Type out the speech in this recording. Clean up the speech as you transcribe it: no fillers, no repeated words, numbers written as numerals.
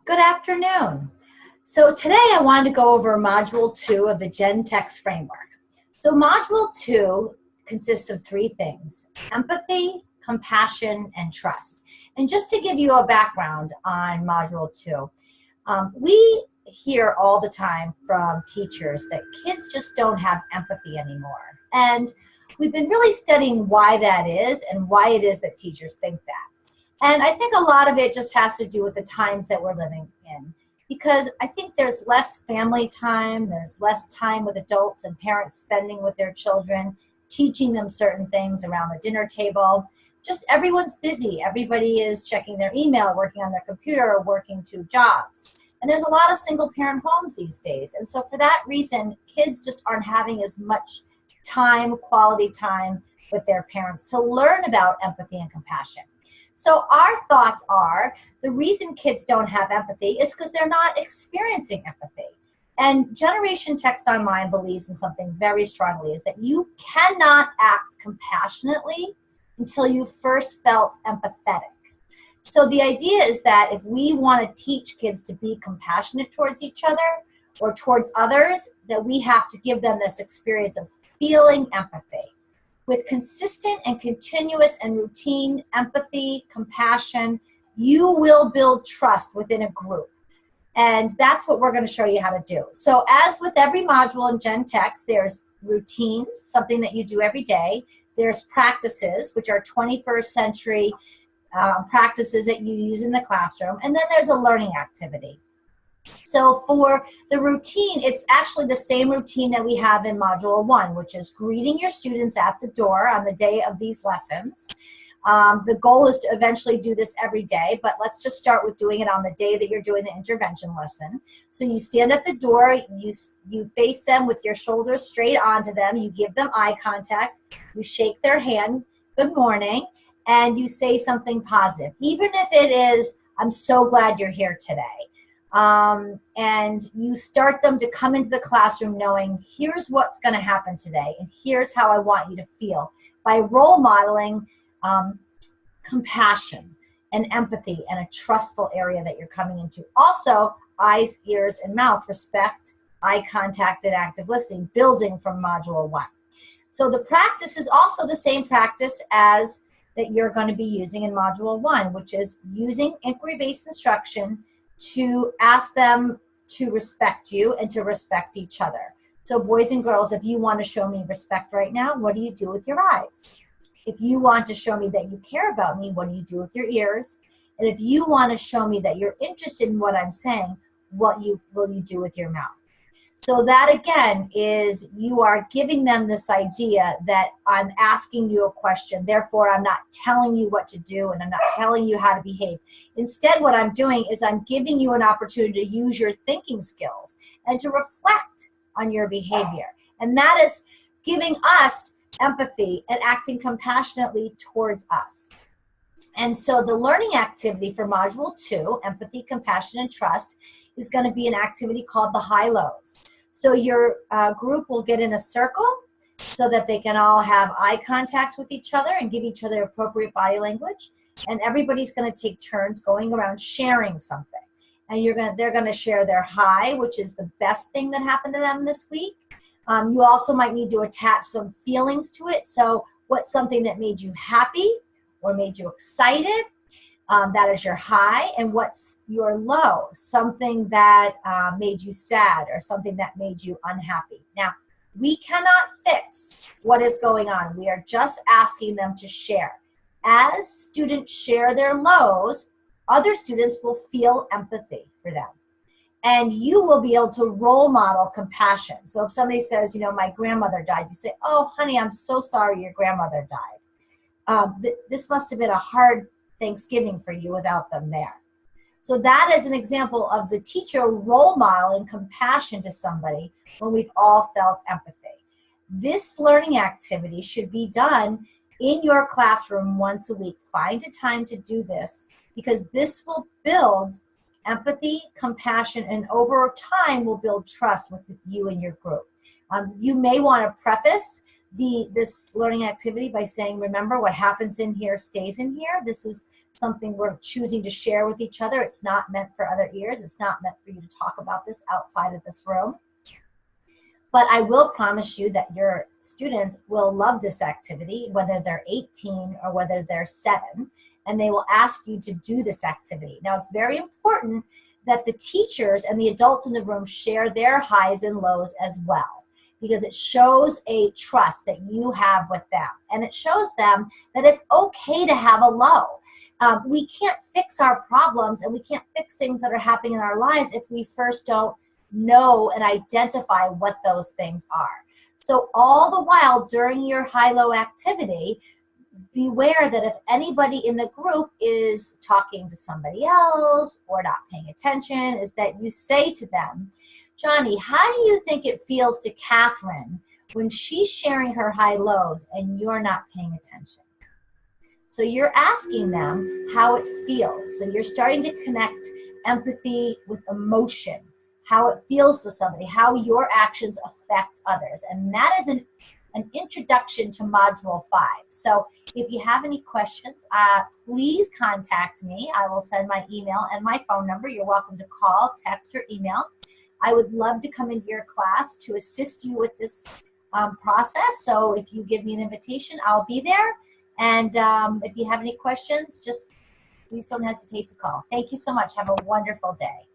Good afternoon. So today I wanted to go over Module 2 of the Gentex framework. So Module 2 consists of three things: empathy, compassion, and trust. And just to give you a background on Module 2, we hear all the time from teachers that kids just don't have empathy anymore. And we've been really studying why that is and why it is that teachers think that. And I think a lot of it just has to do with the times that we're living in, because I think there's less family time, there's less time with adults and parents spending with their children, teaching them certain things around the dinner table. Just everyone's busy. Everybody is checking their email, working on their computer, or working two jobs. And there's a lot of single parent homes these days. And so for that reason, kids just aren't having as much time, quality time with their parents to learn about empathy and compassion. So our thoughts are the reason kids don't have empathy is because they're not experiencing empathy. And Generation Text Online believes in something very strongly, is that you cannot act compassionately until you first felt empathetic. So the idea is that if we want to teach kids to be compassionate towards each other or towards others, that we have to give them this experience of feeling empathy. With consistent and continuous and routine empathy, compassion, you will build trust within a group. And that's what we're going to show you how to do. So as with every module in Gentex, there's routines, something that you do every day. There's practices, which are 21st century practices that you use in the classroom. And then there's a learning activity. So for the routine, it's actually the same routine that we have in Module 1, which is greeting your students at the door on the day of these lessons. The goal is to eventually do this every day, but let's just start with doing it on the day that you're doing the intervention lesson. So you stand at the door, you face them with your shoulders straight onto them, you give them eye contact, you shake their hand, good morning, and you say something positive, even if it is, I'm so glad you're here today. And you start them to come into the classroom knowing, here's what's going to happen today, and here's how I want you to feel, by role modeling compassion and empathy and a trustful area that you're coming into. Also, eyes, ears, and mouth, respect, eye contact, and active listening, building from Module 1. So the practice is also the same practice as that you're going to be using in Module 1, which is using inquiry-based instruction to ask them to respect you and to respect each other. So boys and girls, if you want to show me respect right now, what do you do with your eyes? If you want to show me that you care about me, what do you do with your ears? And if you want to show me that you're interested in what I'm saying, what will you do with your mouth? So that again is, you are giving them this idea that I'm asking you a question, therefore I'm not telling you what to do and I'm not telling you how to behave. Instead, what I'm doing is I'm giving you an opportunity to use your thinking skills and to reflect on your behavior. And that is giving us empathy and acting compassionately towards us. And so the learning activity for Module 2, empathy, compassion, and trust, is going to be an activity called the high-lows. So your group will get in a circle so that they can all have eye contact with each other and give each other appropriate body language. And everybody's going to take turns going around sharing something. And they're going to share their high, which is the best thing that happened to them this week. You also might need to attach some feelings to it. So what's something that made you happy or made you excited? That is your high. And what's your low? Something that made you sad or something that made you unhappy. Now, we cannot fix what is going on. We are just asking them to share. As students share their lows, other students will feel empathy for them. And you will be able to role model compassion. So if somebody says, my grandmother died, you say, oh, honey, I'm so sorry your grandmother died. This must have been a hard Thanksgiving for you without them there. So that is an example of the teacher role modeling compassion to somebody when we've all felt empathy. This learning activity should be done in your classroom once a week. Find a time to do this, because this will build empathy, compassion, and over time will build trust with you and your group. You may want to preface this learning activity by saying, remember, what happens in here stays in here. This is something we're choosing to share with each other. It's not meant for other ears. It's not meant for you to talk about this outside of this room. But I will promise you that your students will love this activity, whether they're 18 or whether they're 7, and they will ask you to do this activity. Now, it's very important that the teachers and the adults in the room share their highs and lows as well, because it shows a trust that you have with them. And it shows them that it's okay to have a low. We can't fix our problems and we can't fix things that are happening in our lives if we first don't know and identify what those things are. So all the while during your high-low activity, beware that if anybody in the group is talking to somebody else or not paying attention, is that you say to them, Johnny, how do you think it feels to Catherine when she's sharing her high-lows and you're not paying attention? So you're asking them how it feels. So you're starting to connect empathy with emotion, how it feels to somebody, how your actions affect others. And that is an introduction to Module 5. So if you have any questions, please contact me. I will send my email and my phone number. You're welcome to call, text, or email. I would love to come into your class to assist you with this process. So if you give me an invitation, I'll be there. And if you have any questions, just please don't hesitate to call. Thank you so much. Have a wonderful day.